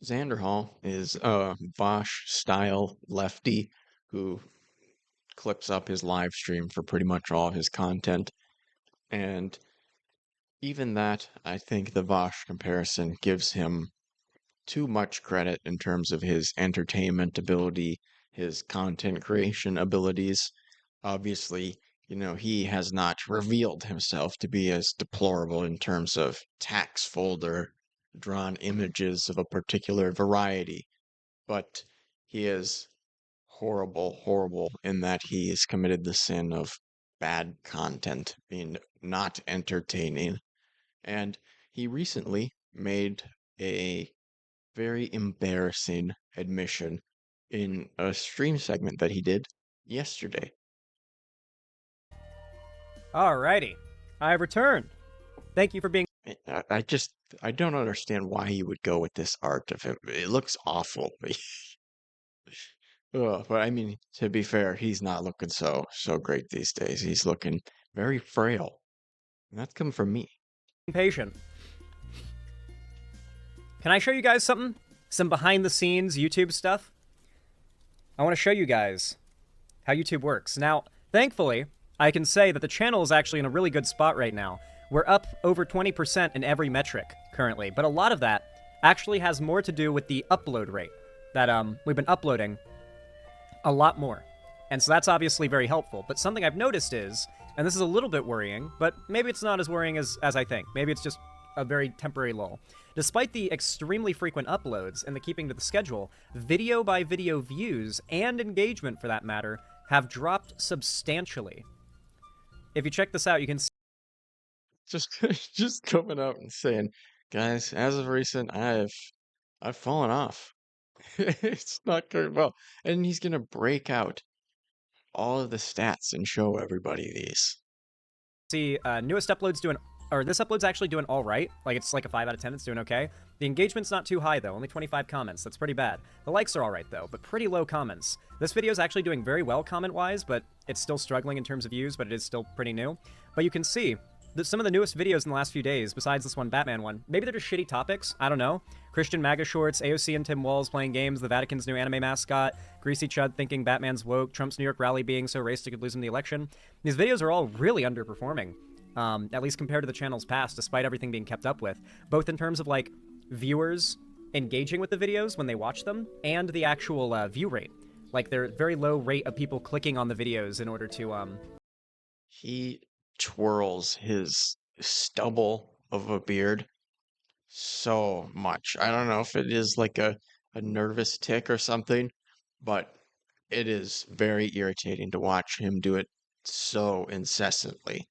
Xanderhal is a Vaush style lefty who clips up his live stream for pretty much all of his content. And even that, I think the Vaush comparison gives him too much credit in terms of his entertainment ability, his content creation abilities. Obviously, he has not revealed himself to be as deplorable in terms of tax folder drawn images of a particular variety, but he is horrible, horrible in that he has committed the sin of bad content, being not entertaining. And he recently made a very embarrassing admission in a stream segment that he did yesterday. Alrighty, I have returned. Thank you for being. I don't understand why he would go with this art of him. It looks awful. Ugh, but I mean, to be fair, he's not looking so great these days. He's looking very frail. And that's coming from me. Patient. Can I show you guys something? Some behind the scenes YouTube stuff? I want to show you guys how YouTube works. Now, thankfully, I can say that the channel is actually in a really good spot right now. We're up over 20% in every metric currently, but a lot of that actually has more to do with the upload rate. That we've been uploading a lot more. And so that's obviously very helpful. But something I've noticed is, and this is a little bit worrying, but maybe it's not as worrying as I think. Maybe it's just a very temporary lull. Despite the extremely frequent uploads and the keeping to the schedule, video by video views and engagement for that matter have dropped substantially. If you check this out, you can see Just coming out and saying, guys, as of recent, I've fallen off. It's not going well. And he's gonna break out all of the stats and show everybody these. newest uploads doing, or this upload's actually doing all right. Like, it's like a 5 out of 10. It's doing okay. The engagement's not too high, though. Only 25 comments. That's pretty bad. The likes are all right, though, but pretty low comments. This video's actually doing very well comment-wise, but it's still struggling in terms of views, but it is still pretty new. But you can see that some of the newest videos in the last few days, besides this one Batman one, maybe they're just shitty topics. I don't know. Christian MAGA shorts, AOC and Tim Walz playing games, the Vatican's new anime mascot, Greasy Chud thinking Batman's woke, Trump's New York rally being so racist it could lose him the election. These videos are all really underperforming. At least compared to the channel's past, despite everything being kept up with, both in terms of, like, viewers engaging with the videos when they watch them, and the actual view rate. Like, their very low rate of people clicking on the videos in order to, He twirls his stubble of a beard so much. I don't know if it is like a nervous tick or something, but it is very irritating to watch him do it so incessantly.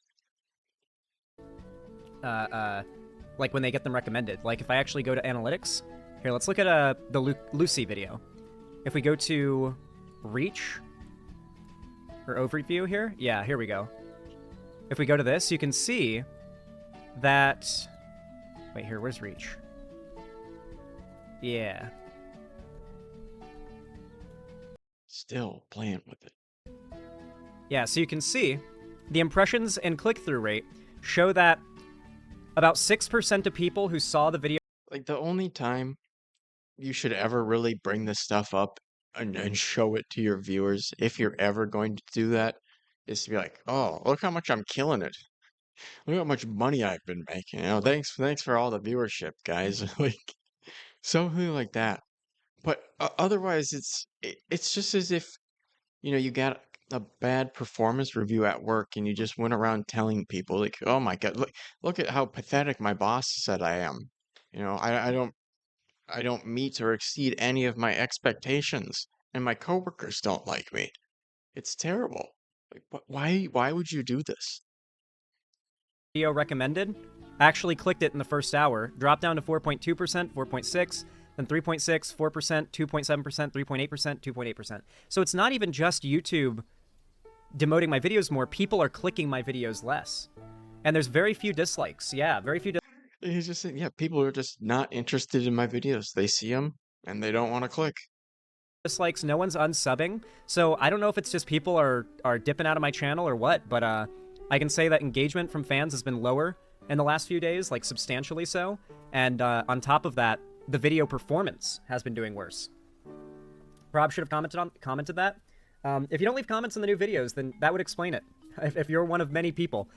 like, when they get them recommended. Like, if I actually go to analytics, here, let's look at the Lucy video. If we go to reach, or overview here, yeah, here we go. If we go to this, you can see that... Wait, here, where's reach? Yeah. Still playing with it. Yeah, so you can see the impressions and click-through rate show that about 6% of people who saw the video... Like, the only time you should ever really bring this stuff up and show it to your viewers, if you're ever going to do that, is to be like, oh, look how much I'm killing it. Look how much money I've been making. Thanks for all the viewership, guys. Like, something like that. But otherwise, it's just as if, you got a bad performance review at work and you just went around telling people, like, oh my God, look at how pathetic my boss said I am. I don't meet or exceed any of my expectations, and my coworkers don't like me. It's terrible. Like, why would you do this? video recommended, actually clicked it in the first hour, dropped down to 4.2%, 4.6%, then 3.6%, 4%, 2.7%, 3.8%, 2.8%. So it's not even just YouTube demoting my videos more, people are clicking my videos less. And there's very few dislikes. Yeah, very few He's just saying, yeah, people are just not interested in my videos. They see them and they don't want to click. dislikes, no one's unsubbing. So I don't know if it's just people are dipping out of my channel or what, but I can say that engagement from fans has been lower in the last few days, like substantially so. And on top of that, the video performance has been doing worse. Prob should have commented that. If you don't leave comments on the new videos, then that would explain it. If you're one of many people.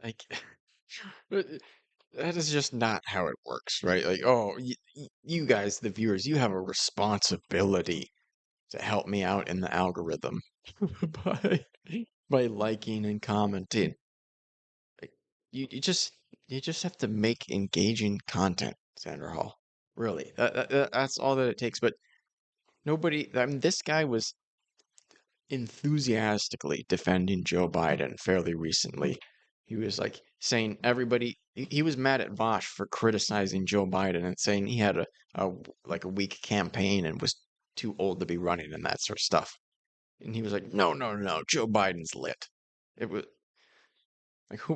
Like, that is just not how it works, right? Like, oh, you guys, the viewers, you have a responsibility to help me out in the algorithm by by liking and commenting. Like, you just have to make engaging content, Xanderhal. Really, that's all that it takes. But nobody, I mean, this guy was enthusiastically defending Joe Biden fairly recently. He was like saying everybody, he was mad at Vaush for criticizing Joe Biden and saying he had a weak campaign and was too old to be running and that sort of stuff. And he was like, no, no, no, Joe Biden's lit. It was like, who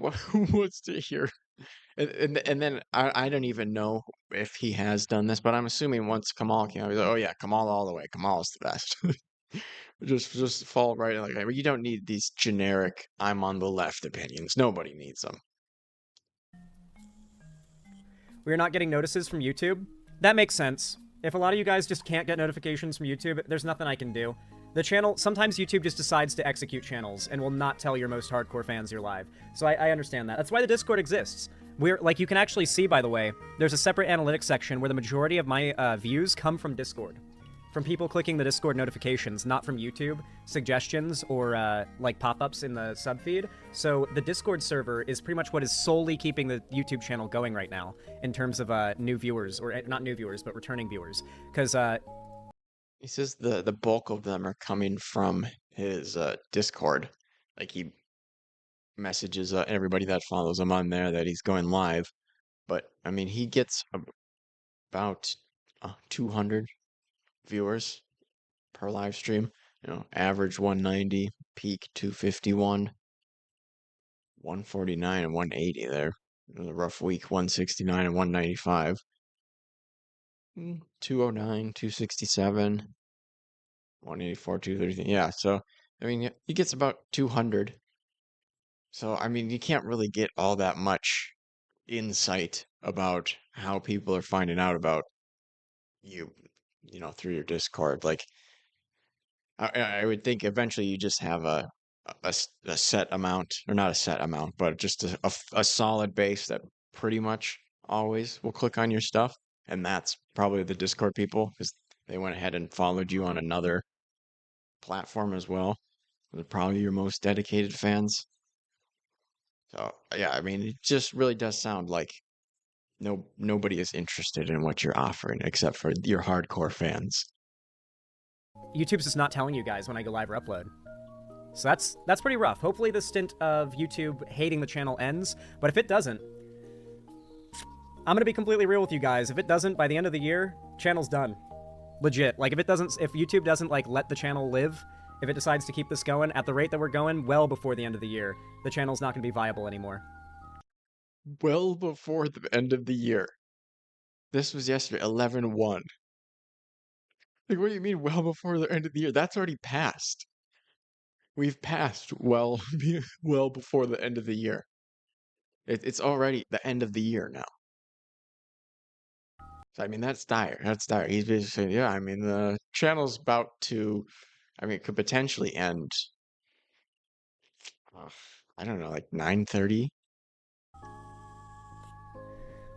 wants to hear? And then I don't even know if he has done this, but I'm assuming once Kamal came out, he's like, oh yeah, Kamal all the way. Kamal's the best. Just fall right in, like, you don't need these generic I'm on the left opinions. Nobody needs them. We're not getting notices from YouTube. That makes sense. If a lot of you guys just can't get notifications from YouTube, there's nothing I can do. The channel, sometimes YouTube just decides to execute channels and will not tell your most hardcore fans you're live. So I understand that. That's why the Discord exists. Like, you can actually see, by the way, there's a separate analytics section where the majority of my views come from Discord. From people clicking the Discord notifications, not from YouTube, suggestions, or, like, pop-ups in the subfeed. So the Discord server is pretty much what is solely keeping the YouTube channel going right now, in terms of new viewers, or not new viewers, but returning viewers. Because, He says the bulk of them are coming from his Discord. Like, he messages everybody that follows him on there that he's going live. But I mean, he gets about 200 viewers per live stream. You know, average 190, peak 251, 149 and 180 there. It was a rough week, 169 and 195. 209, 267, 184, 233. Yeah, so I mean, he gets about 200. So I mean, you can't really get all that much insight about how people are finding out about you, through your Discord. Like, I would think eventually you just have a set amount, or not a set amount, but just a solid base that pretty much always will click on your stuff. And that's probably the Discord people, because they went ahead and followed you on another platform as well. They're probably your most dedicated fans. So yeah, I mean, it just really does sound like nobody is interested in what you're offering except for your hardcore fans. YouTube's just not telling you guys when I go live or upload. So that's pretty rough. Hopefully the stint of YouTube hating the channel ends, but if it doesn't, I'm gonna be completely real with you guys. If it doesn't, by the end of the year, channel's done. Legit. Like, if YouTube doesn't, like, let the channel live, if it decides to keep this going at the rate that we're going, well before the end of the year, the channel's not gonna be viable anymore. Well before the end of the year. This was yesterday, 11/1. Like, what do you mean, well before the end of the year? That's already passed. We've passed well, well before the end of the year. It's already the end of the year now. So, I mean, that's dire. That's dire. He's basically saying, yeah, I mean, the channel's about to, I mean, it could potentially end, I don't know, like 9:30.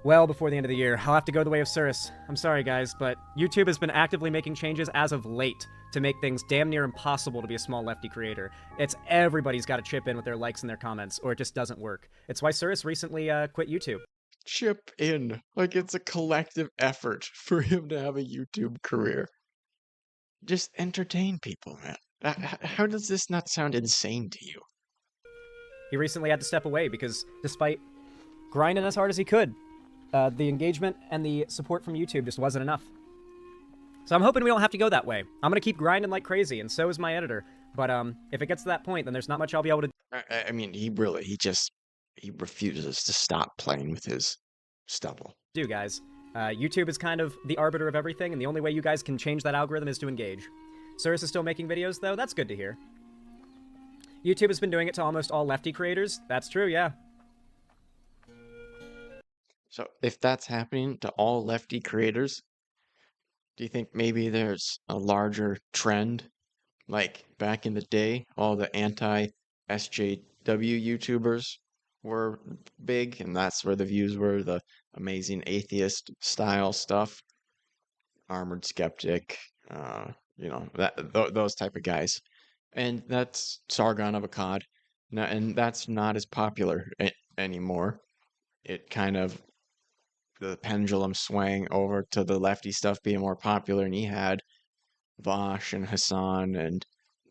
Well before the end of the year. I'll have to go the way of Cirrus. I'm sorry, guys, but YouTube has been actively making changes as of late to make things damn near impossible to be a small lefty creator. It's everybody's got to chip in with their likes and their comments, or it just doesn't work. It's why Cirrus recently quit YouTube. Chip in. Like, it's a collective effort for him to have a YouTube career. Just entertain people, man. How does this not sound insane to you? He recently had to step away because despite grinding as hard as he could, the engagement and the support from YouTube just wasn't enough. So I'm hoping we don't have to go that way. I'm going to keep grinding like crazy, and so is my editor. But if it gets to that point, then there's not much I'll be able to do. I mean, he refuses to stop playing with his stubble. Guys. YouTube is kind of the arbiter of everything, and the only way you guys can change that algorithm is to engage. Cirrus is still making videos, though. That's good to hear. YouTube has been doing it to almost all lefty creators. That's true, yeah. So if that's happening to all lefty creators, do you think maybe there's a larger trend? Like back in the day, all the anti-SJW YouTubers were big, and that's where the views were, the amazing atheist style stuff, Armored Skeptic, those type of guys. And that's Sargon of Akkad. And that's not as popular anymore. It kind of the pendulum swang over to the lefty stuff being more popular, and he had Vaush and Hassan and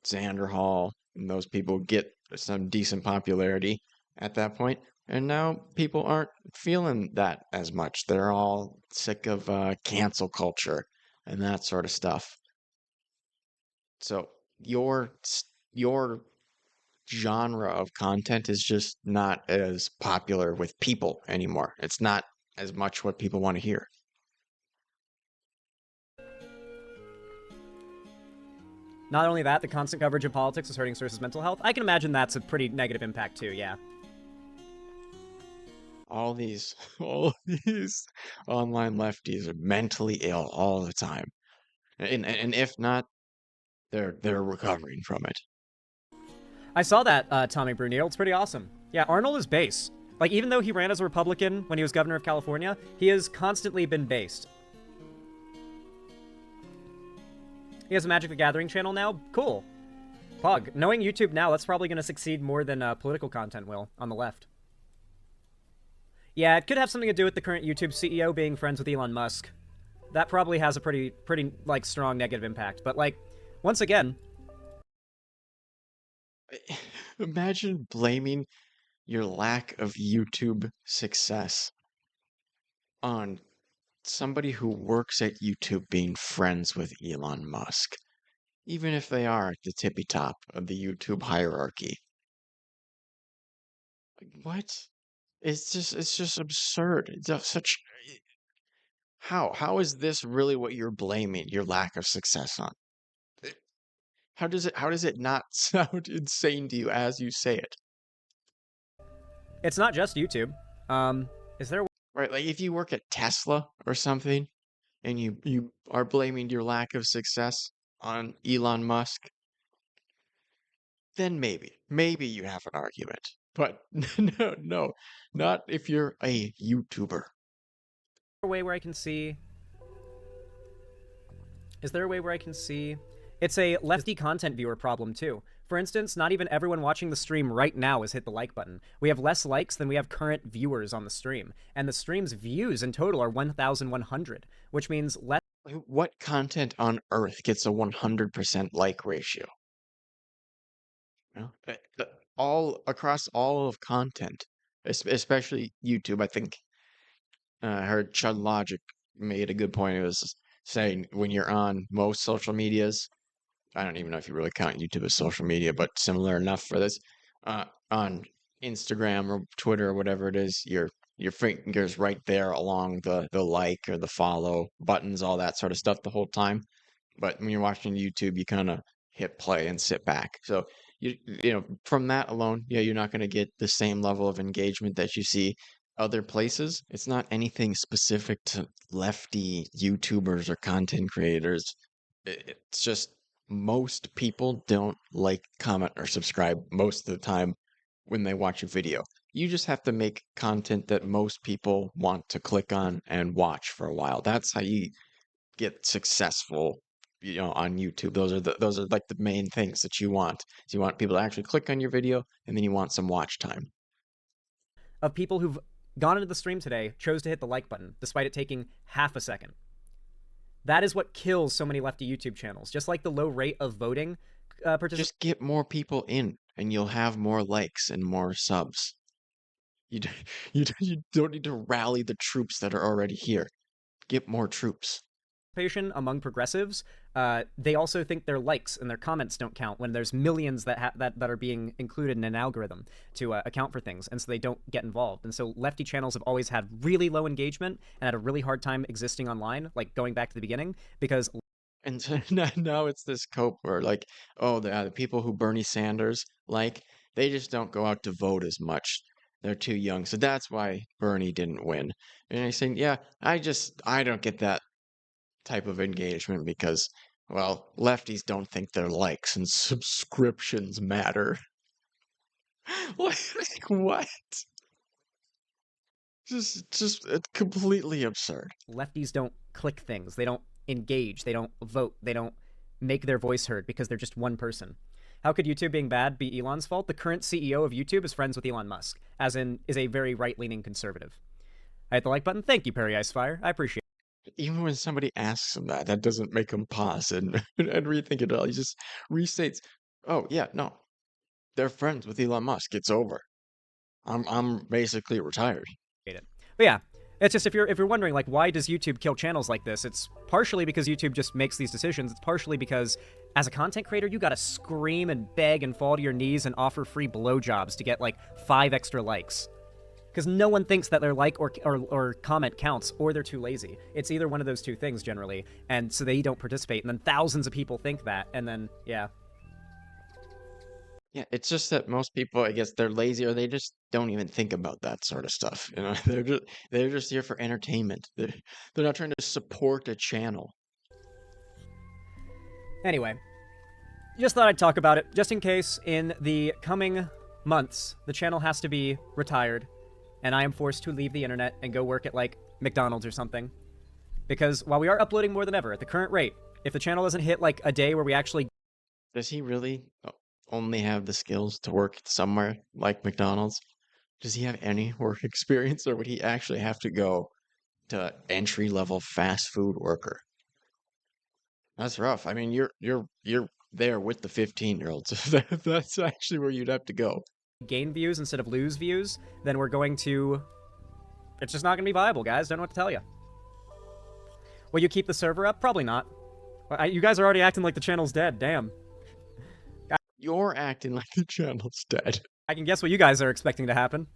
Xanderhal, and those people get some decent popularity at that point. And now people aren't feeling that as much. They're all sick of cancel culture and that sort of stuff. So your genre of content is just not as popular with people anymore. It's not as much what people want to hear. Not only that, the constant coverage of politics is hurting Cersei's mental health. I can imagine that's a pretty negative impact too, yeah. All these all these online lefties are mentally ill all the time. And if not, they're recovering from it. I saw that, Tommy Brunel. It's pretty awesome. Yeah, Arnold is base. Like, even though he ran as a Republican when he was governor of California, he has constantly been based. He has a Magic the Gathering channel now? Cool. Pug. Knowing YouTube now, that's probably going to succeed more than political content will on the left. Yeah, it could have something to do with the current YouTube CEO being friends with Elon Musk. That probably has a pretty, like, strong negative impact. But, like, once again... Imagine blaming your lack of YouTube success on somebody who works at YouTube being friends with Elon Musk, even if they are at the tippy top of the YouTube hierarchy. What? It's just absurd. It's such how is this really what you're blaming your lack of success on? Eh, how does it not sound insane to you as you say it? It's not just YouTube. Is there... Right, like if you work at Tesla or something and you are blaming your lack of success on Elon Musk, then maybe you have an argument. But no, not if you're a YouTuber. a way where I can see... Is there a way where I can see... It's a lefty content viewer problem, too. For instance, not even everyone watching the stream right now has hit the like button. We have less likes than we have current viewers on the stream. And the stream's views in total are 1,100, which means less... What content on earth gets a 100% like ratio? You know, all across all of content, especially YouTube. I think I heard Chud Logic made a good point. It was saying when you're on most social medias, I don't even know if you really count YouTube as social media, but similar enough for this. On Instagram or Twitter or whatever it is, your fingers right there along the like or the follow buttons, all that sort of stuff the whole time. But when you're watching YouTube, you kind of hit play and sit back. So from that alone, yeah, you're not going to get the same level of engagement that you see other places. It's not anything specific to lefty YouTubers or content creators. It's just most people don't like, comment, or subscribe most of the time when they watch a video. You just have to make content that most people want to click on and watch for a while. That's how you get successful, on YouTube. Those are like the main things that you want. So you want people to actually click on your video, and then you want some watch time. of people who've gone into the stream today chose to hit the like button, despite it taking half a second. That is what kills so many lefty YouTube channels. Just like the low rate of voting Just get more people in, and you'll have more likes and more subs. You, you don't need to rally the troops that are already here. Get more troops. participation among progressives, they also think their likes and their comments don't count when there's millions that are being included in an algorithm to account for things, and so they don't get involved. And so lefty channels have always had really low engagement and had a really hard time existing online, like going back to the beginning, because... And so now it's this cope where, like, oh, the people who Bernie Sanders like, they just don't go out to vote as much. They're too young. So that's why Bernie didn't win. And he's saying, yeah, I don't get that type of engagement because, well, lefties don't think their likes and subscriptions matter. Like what? Just it's completely absurd. Lefties don't click things. They don't engage. They don't vote. They don't make their voice heard because they're just one person. How could YouTube being bad be Elon's fault? The current CEO of YouTube is friends with Elon Musk, as in is a very right-leaning conservative. I hit the like button. Thank you, Perry Icefire. I appreciate it. Even when somebody asks him that, that doesn't make him pause and and rethink it all. He just restates, "Oh yeah, no, they're friends with Elon Musk. It's over. I'm basically retired." It. But yeah, it's just if you're wondering like why does YouTube kill channels like this, it's partially because YouTube just makes these decisions. It's partially because as a content creator, you gotta scream and beg and fall to your knees and offer free blowjobs to get like 5 extra likes. Because no one thinks that their like or comment counts, or they're too lazy. It's either one of those two things generally, and so they don't participate, and then thousands of people think that, and then, yeah. Yeah, it's just that most people, I guess, they're lazy or they just don't even think about that sort of stuff. You know, they're just here for entertainment. They're not trying to support a channel. Anyway, just thought I'd talk about it, just in case in the coming months, the channel has to be retired, and I am forced to leave the internet and go work at, like, McDonald's or something. Because while we are uploading more than ever at the current rate, if the channel doesn't hit, like, a day where we actually... Does he really only have the skills to work somewhere like McDonald's? Does he have any work experience, or would he actually have to go to entry-level fast food worker? That's rough. I mean, you're there with the 15-year-olds. That's actually where you'd have to go. gain views instead of lose views, then we're going to... It's just not going to be viable, guys. Don't know what to tell you. Will you keep the server up? Probably not. You guys are already acting like the channel's dead. Damn. You're acting like the channel's dead. I can guess what you guys are expecting to happen.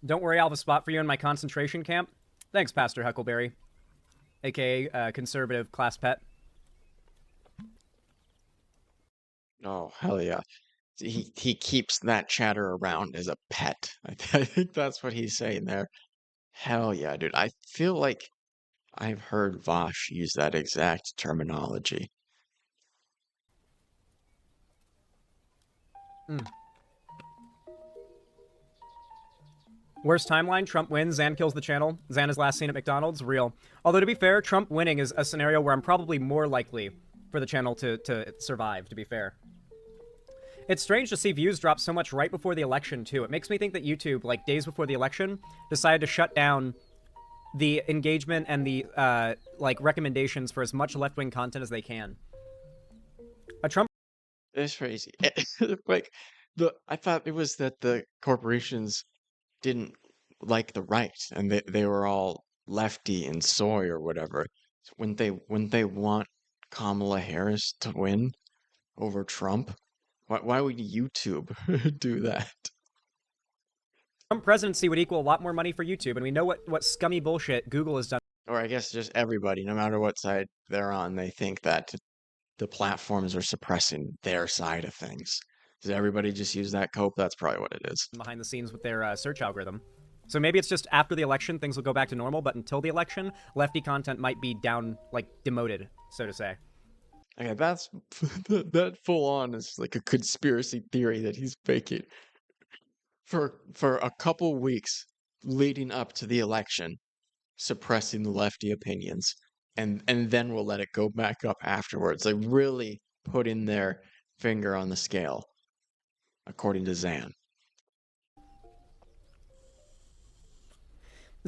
Don't worry, I'll have a spot for you in my concentration camp. Thanks, Pastor Huckleberry, aka conservative class pet. Oh, hell yeah. He keeps that chatter around as a pet. I think that's what he's saying there. Hell yeah, dude. I feel like I've heard Vaush use that exact terminology. Worst timeline, Trump wins, Xan kills the channel. Xan is last seen at McDonald's, real. Although to be fair, Trump winning is a scenario where I'm probably more likely for the channel to survive, to be fair. It's strange to see views drop so much right before the election, too. It makes me think that YouTube, like days before the election, decided to shut down the engagement and the, like, recommendations for as much left-wing content as they can. A Trump... It's crazy. Like, I thought it was that the corporations didn't like the right and they were all lefty and soy or whatever. When they want Kamala Harris to win over Trump, why would YouTube do that? Trump presidency would equal a lot more money for YouTube, and we know what scummy bullshit Google has done. Or I guess just everybody, no matter what side they're on, they think that the platforms are suppressing their side of things. Does everybody just use that cope? That's probably what it is. Behind the scenes with their search algorithm. So maybe it's just after the election, things will go back to normal, but until the election, lefty content might be down, like, demoted, so to say. Okay, that's that full on is like a conspiracy theory that he's faking for a couple weeks leading up to the election, suppressing the lefty opinions, and then we'll let it go back up afterwards. Like really putting their finger on the scale, according to Xan.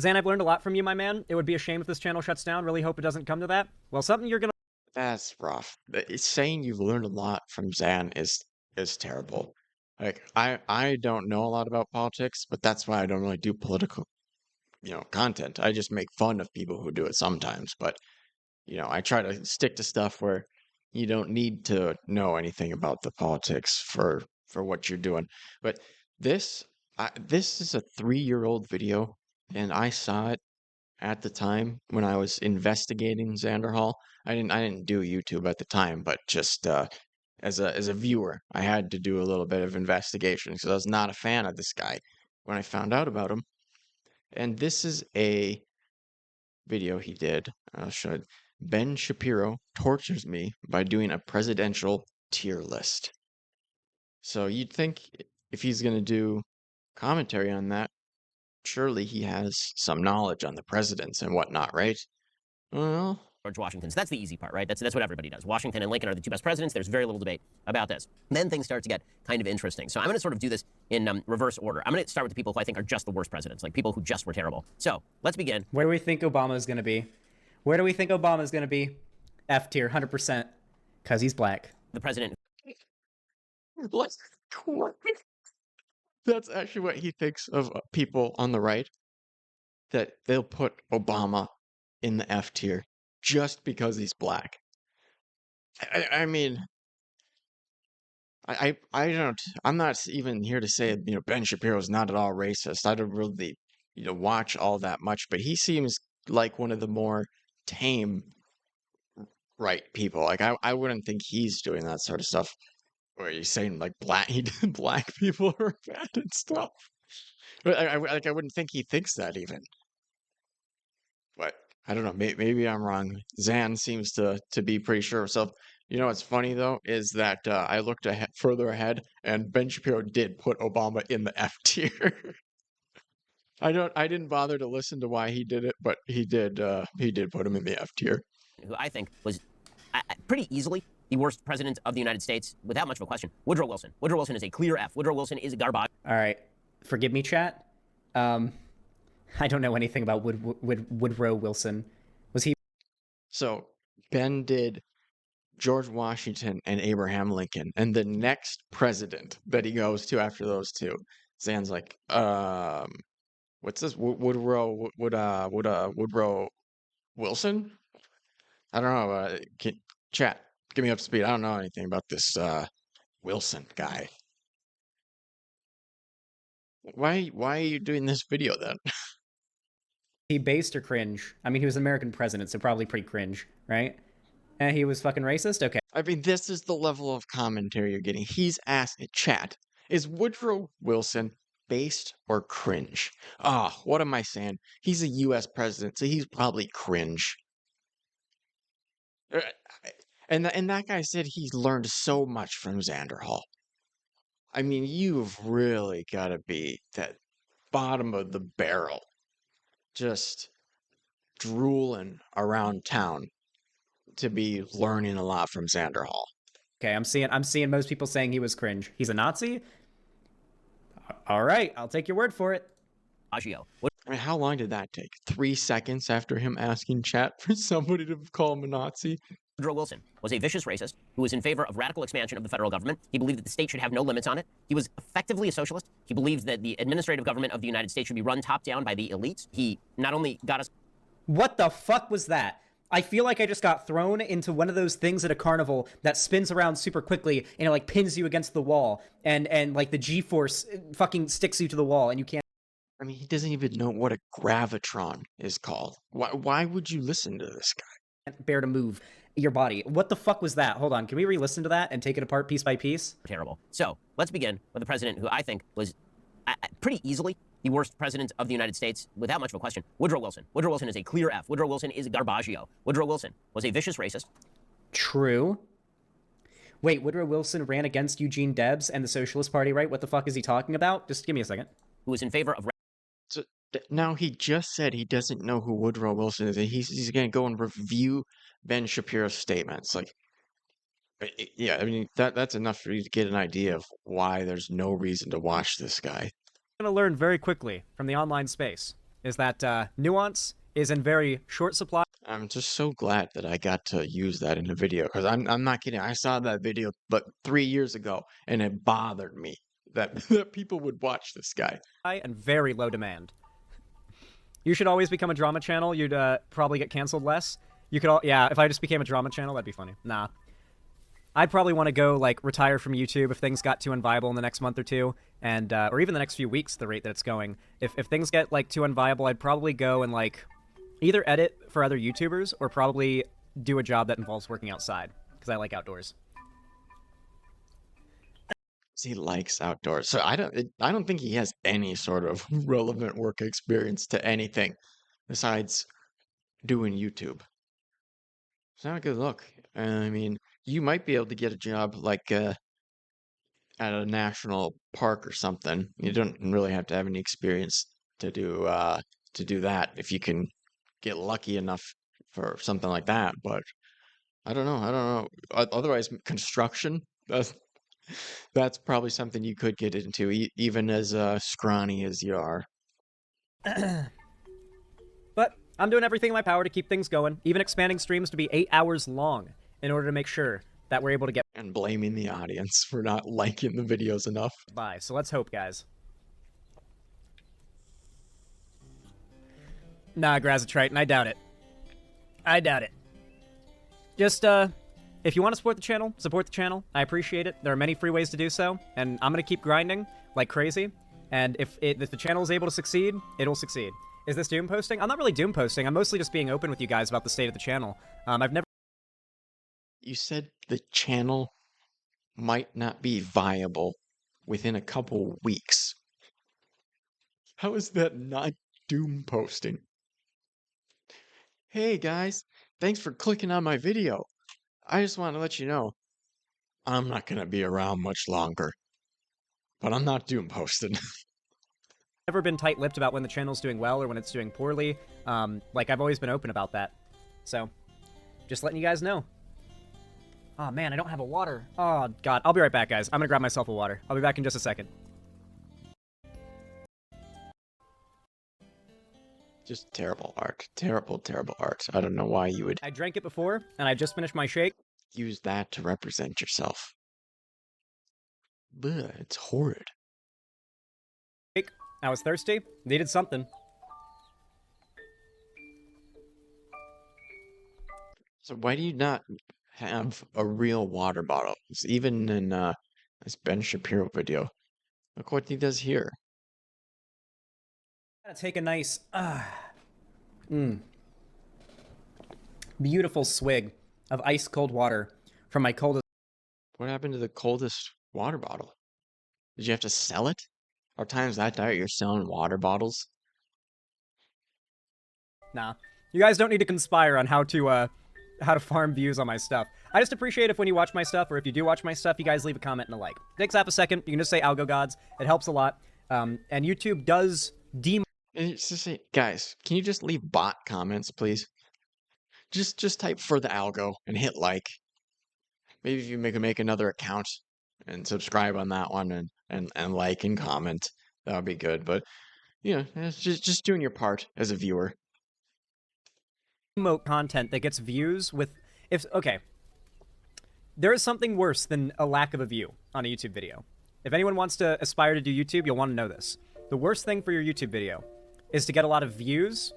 Xan, I've learned a lot from you, my man. It would be a shame if this channel shuts down. Really hope it doesn't come to that. Well, something you're gonna... That's rough. Saying you've learned a lot from Xan is terrible. Like I don't know a lot about politics, but that's why I don't really do political, content. I just make fun of people who do it sometimes, but I try to stick to stuff where you don't need to know anything about the politics for what you're doing. But this is a 3-year-old video, and I saw it at the time when I was investigating Xanderhal. I didn't do YouTube at the time, but just as a viewer, I had to do a little bit of investigation because I was not a fan of this guy when I found out about him. And this is a video he did. I'll show it. Ben Shapiro tortures me by doing a presidential tier list. So you'd think if he's going to do commentary on that, surely he has some knowledge on the presidents and whatnot, right? Well, George Washington. So that's the easy part, right? That's what everybody does. Washington and Lincoln are the two best presidents. There's very little debate about this. Then things start to get kind of interesting. So I'm going to sort of do this in reverse order. I'm going to start with the people who I think are just the worst presidents, like people who just were terrible. So let's begin. Where do we think Obama's going to be? Where do we think Obama's going to be? F tier, 100%. Because he's black. The president. That's actually what he thinks of people on the right, that they'll put Obama in the F tier just because he's black. I mean, I don't, I'm not even here to say, Ben Shapiro's not at all racist. I don't really, watch all that much, but he seems like one of the more tame right people. Like, I wouldn't think he's doing that sort of stuff. Where he's saying like black people are bad and stuff. But I wouldn't think he thinks that even. But I don't know. Maybe I'm wrong. Zan seems to be pretty sure of himself. You know what's funny though is that I looked further ahead, and Ben Shapiro did put Obama in the F tier. I didn't bother to listen to why he did it, but he did. He did put him in the F tier. Who I think was pretty easily the worst president of the United States, without much of a question, Woodrow Wilson. Woodrow Wilson is a clear F. Woodrow Wilson is a garbage. All right. Forgive me, chat. I don't know anything about Woodrow Wilson. Was he? So Ben did George Washington and Abraham Lincoln, and the next president that he goes to after those two, Zan's like, what's this? Woodrow Wilson? I don't know. Chat, get me up to speed. I don't know anything about this Wilson guy. Why are you doing this video then? He based or cringe? I mean, he was an American president, so probably pretty cringe, right? And he was fucking racist? Okay. I mean, this is the level of commentary you're getting. He's asking, chat, is Woodrow Wilson based or cringe? What am I saying? He's a U.S. president, so he's probably cringe. And that guy said he's learned so much from Xanderhal. I mean, you've really got to be that bottom of the barrel, just drooling around town to be learning a lot from Xanderhal. Okay, I'm seeing most people saying he was cringe. He's a Nazi? All right, I'll take your word for it. I mean, how long did that take? 3 seconds after him asking chat for somebody to call him a Nazi? Woodrow Wilson was a vicious racist who was in favor of radical expansion of the federal government. He believed that the state should have no limits on it. He was effectively a socialist. He believed that the administrative government of the United States should be run top down by the elites. He not only got us... What the fuck was that? I feel like I just got thrown into one of those things at a carnival that spins around super quickly and it like pins you against the wall and like the G-force fucking sticks you to the wall and you can't... I mean, he doesn't even know what a gravitron is called. Why would you listen to this guy? Bear to move your body. What the fuck was that? Hold on. Can we re-listen to that and take it apart piece by piece? Terrible. So let's begin with the president who I think was pretty easily the worst president of the United States, without much of a question, Woodrow Wilson. Woodrow Wilson is a clear F. Woodrow Wilson is a garbaggio. Woodrow Wilson was a vicious racist. True. Wait, Woodrow Wilson ran against Eugene Debs and the Socialist Party, right? What the fuck is he talking about? Just give me a second. Who was in favor of... So now he just said he doesn't know who Woodrow Wilson is. And he's going to go and review Ben Shapiro's statements. Like, yeah, I mean, that's enough for you to get an idea of why there's no reason to watch this guy. I'm going to learn very quickly from the online space is that nuance is in very short supply. I'm just so glad that I got to use that in a video because I'm not kidding. I saw that video but 3 years ago and it bothered me that people would watch this guy. And very low demand. You should always become a drama channel. You'd probably get canceled less. You could yeah, if I just became a drama channel, that'd be funny. Nah. I'd probably want to go, like, retire from YouTube if things got too unviable in the next month or two, and, or even the next few weeks, the rate that it's going. If things get, like, too unviable, I'd probably go and, like, Either edit for other YouTubers or probably do a job that involves working outside because I like outdoors. He likes outdoors. So I don't think he has any sort of relevant work experience to anything besides doing YouTube. It's not a good look. I mean, you might be able to get a job like at a national park or something. You don't really have to have any experience to do that if you can get lucky enough for something like that. But I don't know. I don't know. Otherwise, construction. That's probably something you could get into, even as scrawny as you are. But I'm doing everything in my power to keep things going, even expanding streams to be 8 hours long in order to make sure that we're able to get And blaming the audience for not liking the videos enough. by. So let's hope, guys. Nah, Grazitriton, I doubt it. I doubt it. Just, if you want to support the channel, support the channel. I appreciate it. There are many free ways to do so, and I'm going to keep grinding like crazy. And if the channel is able to succeed, it'll succeed. Is this doom posting? I'm not really doom posting. I'm mostly just being open with you guys about the state of the channel. I've never... You said the channel might not be viable within a couple weeks. How is that not doom posting? Hey guys, thanks for clicking on my video. I just want to let you know, I'm not going to be around much longer. But I'm not doom posting. never been tight-lipped about when the channel's doing well or when it's doing poorly. Like, I've always been open about that. So, just letting you guys know. Oh, man, I don't have a water. Oh, God. I'll be right back, guys. I'm gonna grab myself a water. I'll be back in just a second. Just terrible art. Terrible, terrible art. I don't know why you would I drank it before, and I just finished my shake. use that to represent yourself. Bleh, it's horrid. I was thirsty. Needed something. So why do you not have a real water bottle? 'Cause even in this Ben Shapiro video, look what he does here. Gotta take a nice, beautiful swig of ice cold water from my coldest. What happened to the coldest water bottle? Did you have to sell it? Are times that dire you're selling water bottles? Nah, you guys don't need to conspire on how to farm views on my stuff. I just appreciate if when you watch my stuff, or if you do watch my stuff, you guys leave a comment and a like. It takes half a second. You can just say Algo Gods. It helps a lot. And YouTube does And it's just say, guys, can you just leave bot comments, please? Just type for the algo and hit like. Maybe if you make another account and subscribe on that one and like and comment, that would be good. But you know, it's just doing your part as a viewer. emote content that gets views with okay, there is something worse than a lack of a view on a YouTube video. If anyone wants to aspire to do YouTube, you'll want to know this. The worst thing for your YouTube video is to get a lot of views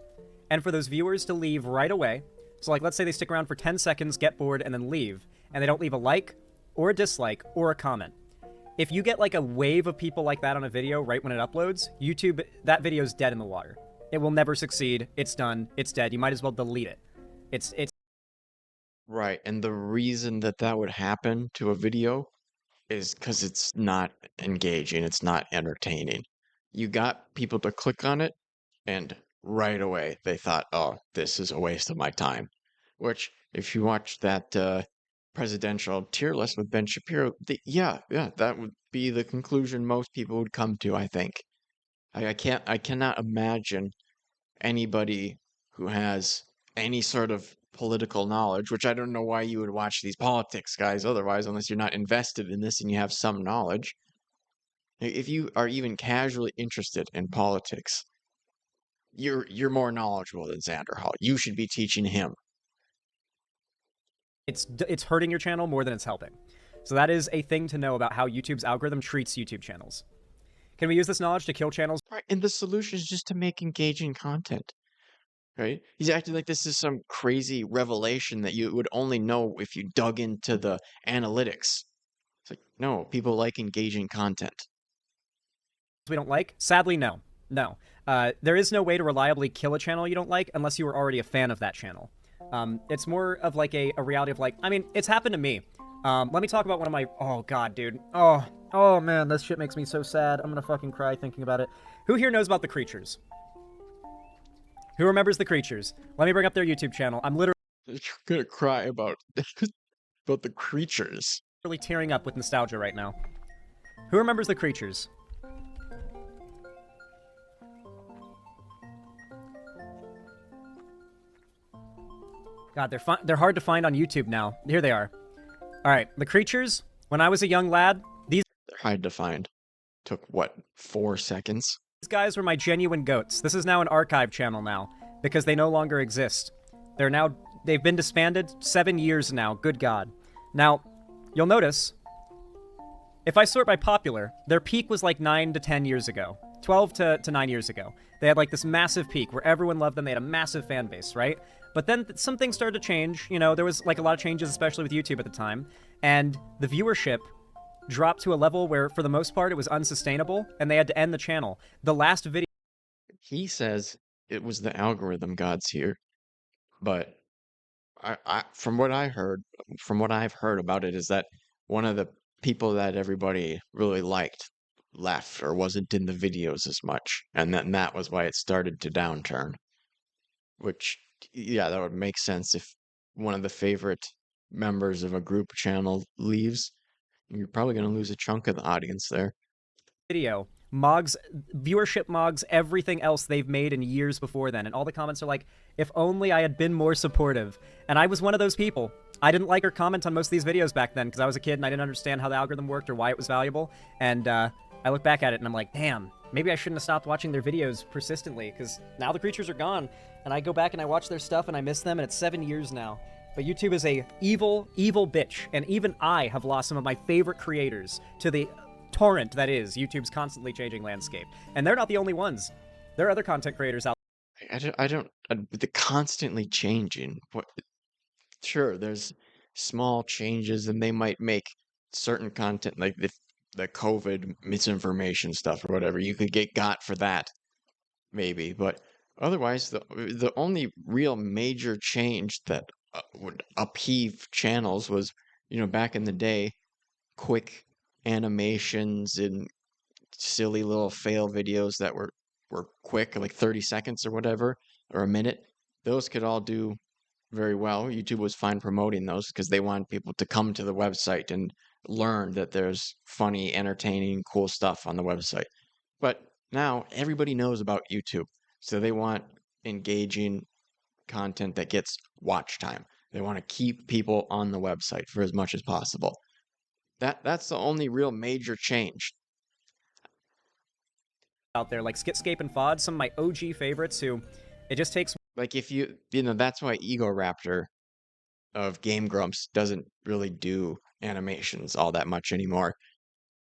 and for those viewers to leave right away. So like, let's say they stick around for 10 seconds, get bored, and then leave, and they don't leave a like or a dislike or a comment. If you get like a wave of people like that on a video right when it uploads, YouTube, that video's dead in the water. It will never succeed. It's done. It's dead. You might as well delete it. It's Right, and the reason that that would happen to a video is because it's not engaging, it's not entertaining. You got people to click on it, and right away they thought, oh, this is a waste of my time. Which, if you watch that presidential tier list with Ben Shapiro, yeah, that would be the conclusion most people would come to, I think. I cannot imagine anybody who has any sort of political knowledge, which I don't know why you would watch these politics guys otherwise, unless you're not invested in this and you have some knowledge. If you are even casually interested in politics, you're more knowledgeable than Xanderhal. You should be teaching him. it's hurting your channel more than it's helping. So that is a thing to know about how YouTube's algorithm treats YouTube channels. Can we use this knowledge to kill channels? Right, and the solution is just to make engaging content. Right? He's acting like this is some crazy revelation that you would only know if you dug into the analytics. It's like, no, people like engaging content. We don't like? Sadly, no. No. There is no way to reliably kill a channel you don't like unless you were already a fan of that channel. It's more of like a reality of like, I mean, it's happened to me. Let me talk about one of my, oh god, dude. Oh man, this shit makes me so sad. I'm gonna fucking cry thinking about it. Who here knows about the Creatures? Who remembers the Creatures? Let me bring up their YouTube channel. I'm literally You're gonna cry about about the Creatures. tearing up with nostalgia right now. Who remembers the Creatures? God, they're hard to find on YouTube now. Here they are. All right, the Creatures. When I was a young lad, these They're hard to find. Took what, 4 seconds? guys were my genuine goats. This is now an archive channel now because they no longer exist. They've been disbanded 7 years now. Good God. Now, you'll notice if I sort by popular, their peak was like 9 to 10 years ago. 12 to 9 years ago. They had like this massive peak where everyone loved them. They had a massive fan base, right? But then some things started to change. You know, there was like a lot of changes, especially with YouTube at the time. And the viewership dropped to a level where, for the most part, it was unsustainable, and they had to end the channel. The last video... He says it was the algorithm gods here, but from what I've heard about it is that one of the people that everybody really liked left or wasn't in the videos as much, and then that was why it started to downturn. Which, yeah, that would make sense if one of the favorite members of a group channel leaves. You're probably going to lose a chunk of the audience there. video mogs, viewership mogs, everything else they've made in years before then, and all the comments are like, if only I had been more supportive. And I was one of those people. I didn't like or comment on most of these videos back then because I was a kid and I didn't understand how the algorithm worked or why it was valuable. And I look back at it and I'm like, damn, maybe I shouldn't have stopped watching their videos persistently because now the Creatures are gone and I go back and I watch their stuff and I miss them, and it's 7 years now. But YouTube is a evil, evil bitch, and even I have lost some of my favorite creators to the torrent that is YouTube's constantly changing landscape. And they're not the only ones. There are other content creators out I don't the constantly changing. What? Sure, there's small changes, and they might make certain content like the COVID misinformation stuff or whatever. You could get got for that, maybe, but otherwise, the only real major change that would upheave channels was, back in the day, quick animations and silly little fail videos that were quick, like 30 seconds or whatever, or a minute. Those could all do very well. YouTube was fine promoting those because they want people to come to the website and learn that there's funny, entertaining, cool stuff on the website. But now everybody knows about YouTube, so they want engaging content that gets watch time. They want to keep people on the website for as much as possible. That's the only real major change. there, like Skitscape and Fod, some of my OG favorites who it just takes... Like if that's why Ego Raptor of Game Grumps doesn't really do animations all that much anymore.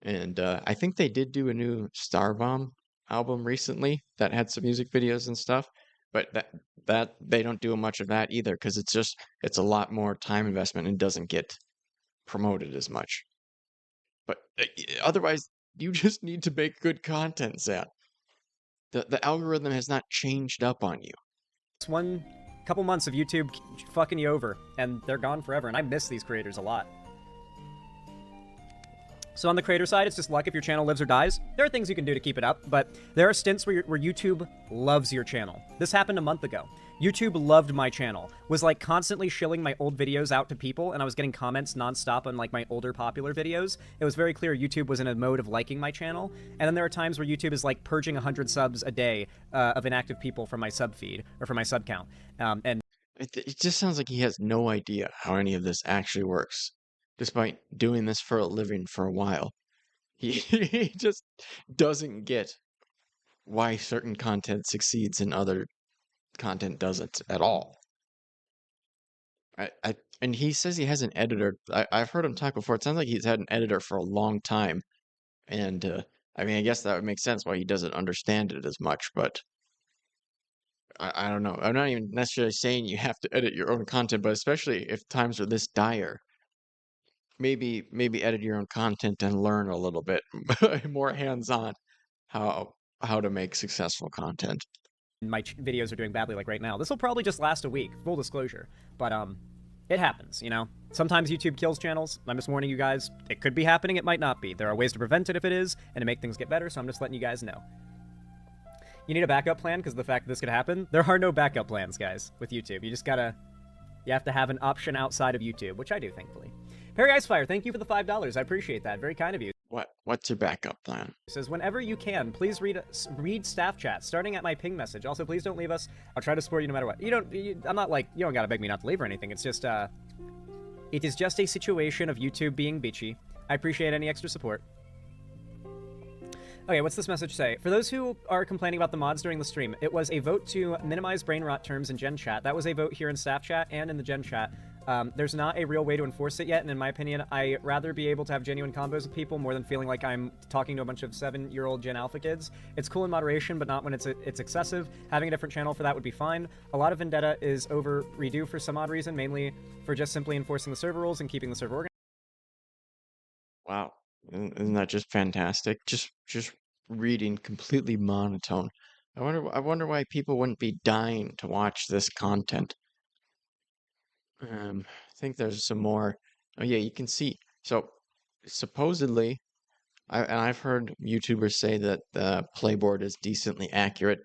And I think they did do a new Starbomb album recently that had some music videos and stuff, but that they don't do much of that either because it's a lot more time investment and doesn't get promoted as much. But otherwise, you just need to make good content, Zach. The algorithm has not changed up on you. It's one couple months of YouTube fucking you over, and they're gone forever, and I miss these creators a lot. So on the creator side, it's just luck if your channel lives or dies. There are things you can do to keep it up, but there are stints where YouTube loves your channel. This happened a month ago. YouTube loved my channel, was like constantly shilling my old videos out to people, and I was getting comments nonstop on like my older popular videos. It was very clear YouTube was in a mode of liking my channel, and then there are times where YouTube is like purging 100 subs a day of inactive people from my sub feed, or from my sub count. And it just sounds like he has no idea how any of this actually works, despite doing this for a living for a while. He just doesn't get why certain content succeeds and other content doesn't at all. And he says he has an editor. I've heard him talk before. It sounds like he's had an editor for a long time. And I mean, I guess that would make sense why he doesn't understand it as much, but I don't know. I'm not even necessarily saying you have to edit your own content, but especially if times are this dire, maybe edit your own content and learn a little bit more hands-on how how to make successful content. My videos are doing badly like right now. This will probably just last a week, full disclosure. But it happens, you know? Sometimes YouTube kills channels. I'm just warning you guys. It could be happening, it might not be. There are ways to prevent it if it is, and to make things get better, so I'm just letting you guys know. You need a backup plan because of the fact that this could happen. There are no backup plans, guys, with YouTube. You have to have an option outside of YouTube, which I do, thankfully. Perry Icefire, thank you for the $5. I appreciate that. Very kind of you. What's your backup plan? It says, whenever you can, please read staff chat, starting at my ping message. Also, please don't leave us. I'll try to support you no matter what. I'm not like, you don't gotta beg me not to leave or anything. It's just, it is just a situation of YouTube being bitchy. I appreciate any extra support. Okay, what's this message say? For those who are complaining about the mods during the stream, it was a vote to minimize brain rot terms in Gen Chat. That was a vote here in staff chat and in the Gen Chat. There's not a real way to enforce it yet, and in my opinion, I'd rather be able to have genuine combos with people more than feeling like I'm talking to a bunch of 7-year-old Gen Alpha kids. It's cool in moderation, but not when it's excessive. Having a different channel for that would be fine. A lot of Vendetta is over redo for some odd reason, mainly for just simply enforcing the server rules and keeping the server organized. Wow, isn't that just fantastic? Just reading completely monotone. I wonder why people wouldn't be dying to watch this content. I think there's some more. Oh yeah, you can see. So supposedly, I've heard YouTubers say that the playboard is decently accurate.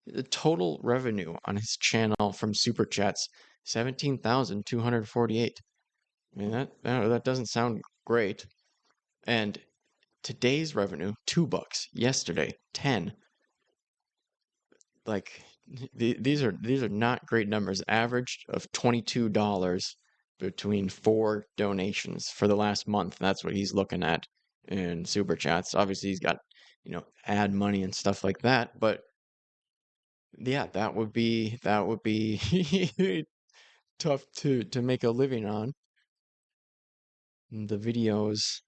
The total revenue on his channel from super chats, 17,248. I mean that doesn't sound great. And today's revenue, $2. Yesterday, 10. Like these are not great numbers. Average of $22 between 4 donations for the last month. That's what he's looking at in super chats. Obviously, he's got, ad money and stuff like that, but yeah, that would be tough to make a living on. The videos,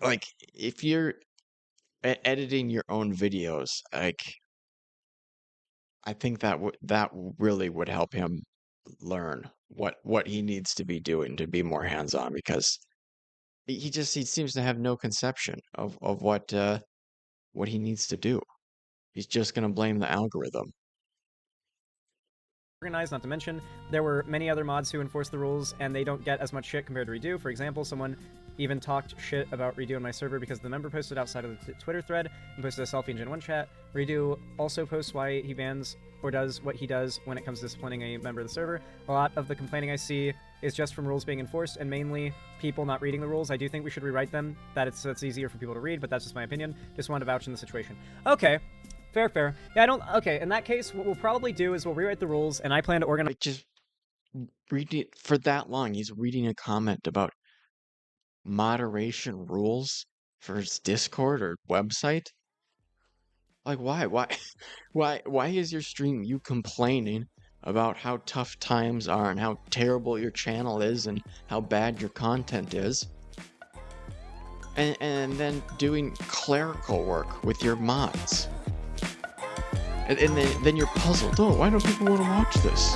like if you're editing your own videos, like I think that really would help him learn what he needs to be doing to be more hands-on, because he seems to have no conception of what he needs to do. He's just gonna blame the algorithm. Organized, not to mention, there were many other mods who enforce the rules, and they don't get as much shit compared to Redo. For example, someone even talked shit about Redo on my server because the member posted outside of the Twitter thread and posted a selfie in Gen 1 chat. Redo also posts why he bans or does what he does when it comes to disciplining a member of the server. A lot of the complaining I see is just from rules being enforced and mainly people not reading the rules. I do think we should rewrite them, so it's easier for people to read, but that's just my opinion. Just wanted to vouch in the situation. Okay. Fair. Yeah, okay, in that case, what we'll probably do is we'll rewrite the rules, and I plan to organize... Like, just read it for that long. He's reading a comment about moderation rules for his Discord or website. Like, why is your stream you complaining about how tough times are and how terrible your channel is and how bad your content is? And then doing clerical work with your mods. And then you're puzzled. Oh, why don't people want to watch this?